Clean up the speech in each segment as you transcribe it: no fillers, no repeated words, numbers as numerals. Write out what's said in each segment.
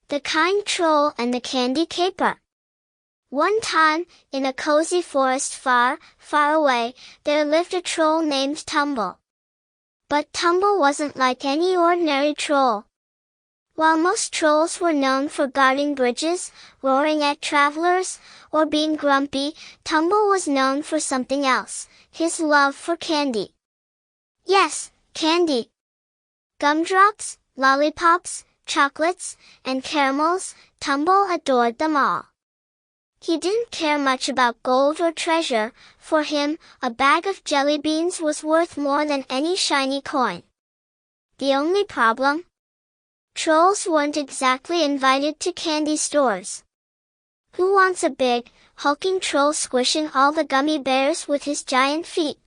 The Kind Troll and the Candy Caper. One time, in a cozy forest far, far away, there lived a troll named Tumble. But Tumble wasn't like any ordinary troll. While most trolls were known for guarding bridges, roaring at travelers, or being grumpy, Tumble was known for something else, his love for candy. Yes, candy. Gumdrops, lollipops, chocolates, and caramels, Tumble adored them all. He didn't care much about gold or treasure. For him, a bag of jelly beans was worth more than any shiny coin. The only problem? Trolls weren't exactly invited to candy stores. Who wants a big, hulking troll squishing all the gummy bears with his giant feet?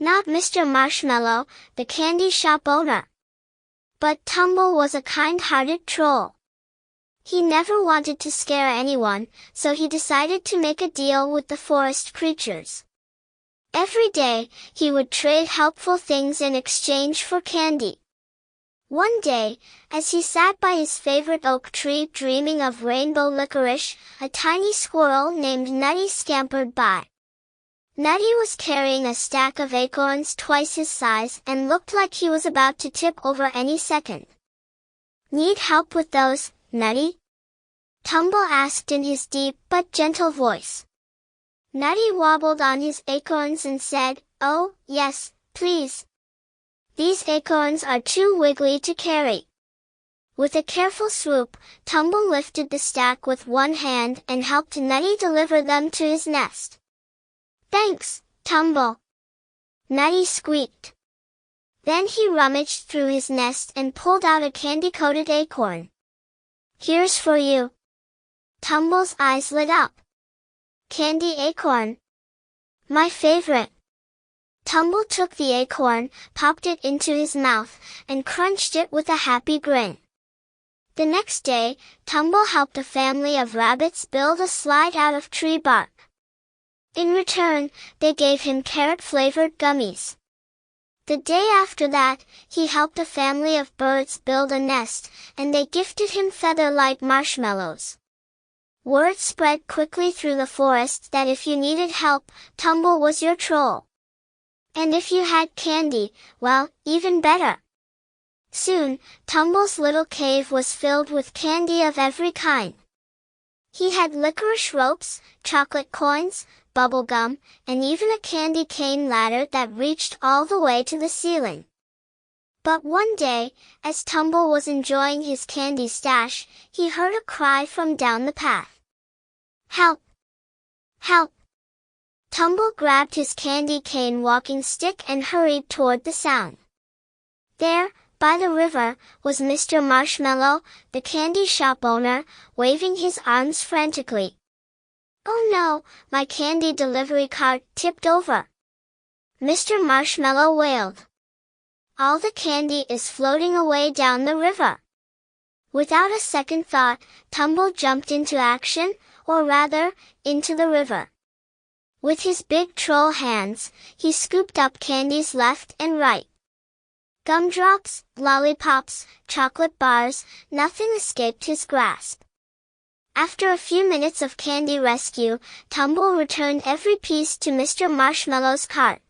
Not Mr. Marshmallow, the candy shop owner. But Tumble was a kind-hearted troll. He never wanted to scare anyone, so he decided to make a deal with the forest creatures. Every day, he would trade helpful things in exchange for candy. One day, as he sat by his favorite oak tree dreaming of rainbow licorice, a tiny squirrel named Nutty scampered by. Nutty was carrying a stack of acorns twice his size and looked like he was about to tip over any second. "Need help with those, Nutty?" Tumble asked in his deep but gentle voice. Nutty wobbled on his acorns and said, "Oh, yes, please. These acorns are too wiggly to carry." With a careful swoop, Tumble lifted the stack with one hand and helped Nutty deliver them to his nest. "Thanks, Tumble," Nutty squeaked. Then he rummaged through his nest and pulled out a candy-coated acorn. "Here's for you." Tumble's eyes lit up. Candy acorn. My favorite. Tumble took the acorn, popped it into his mouth, and crunched it with a happy grin. The next day, Tumble helped a family of rabbits build a slide out of tree bark. In return, they gave him carrot-flavored gummies. The day after that, he helped a family of birds build a nest, and they gifted him feather-light marshmallows. Word spread quickly through the forest that if you needed help, Tumble was your troll. And if you had candy, well, even better. Soon, Tumble's little cave was filled with candy of every kind. He had licorice ropes, chocolate coins, bubble gum, and even a candy cane ladder that reached all the way to the ceiling. But one day, as Tumble was enjoying his candy stash, he heard a cry from down the path. "Help! Help!" Tumble grabbed his candy cane walking stick and hurried toward the sound. There, by the river, was Mr. Marshmallow, the candy shop owner, waving his arms frantically. "Oh no, my candy delivery cart tipped over!" Mr. Marshmallow wailed. "All the candy is floating away down the river." Without a second thought, Tumble jumped into action, or rather, into the river. With his big troll hands, he scooped up candies left and right. Gumdrops, lollipops, chocolate bars, nothing escaped his grasp. After a few minutes of candy rescue, Tumble returned every piece to Mr. Marshmallow's cart.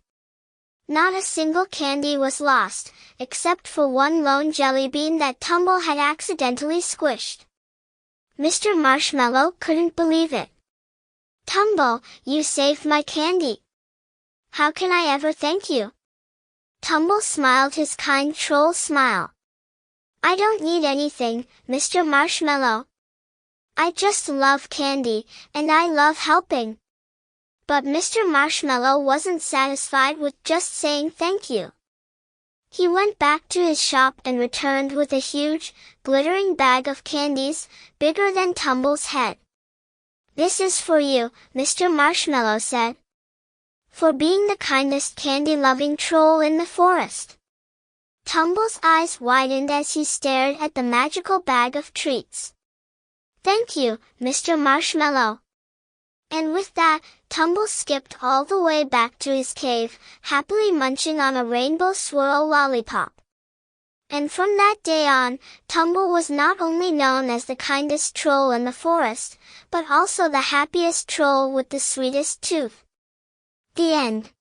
Not a single candy was lost, except for one lone jelly bean that Tumble had accidentally squished. Mr. Marshmallow couldn't believe it. "Tumble, you saved my candy. How can I ever thank you?" Tumble smiled his kind troll smile. "I don't need anything, Mr. Marshmallow. I just love candy, and I love helping." But Mr. Marshmallow wasn't satisfied with just saying thank you. He went back to his shop and returned with a huge, glittering bag of candies, bigger than Tumble's head. "This is for you," Mr. Marshmallow said. "For being the kindest candy-loving troll in the forest." Tumble's eyes widened as he stared at the magical bag of treats. "Thank you, Mr. Marshmallow." And with that, Tumble skipped all the way back to his cave, happily munching on a rainbow swirl lollipop. And from that day on, Tumble was not only known as the kindest troll in the forest, but also the happiest troll with the sweetest tooth. The end.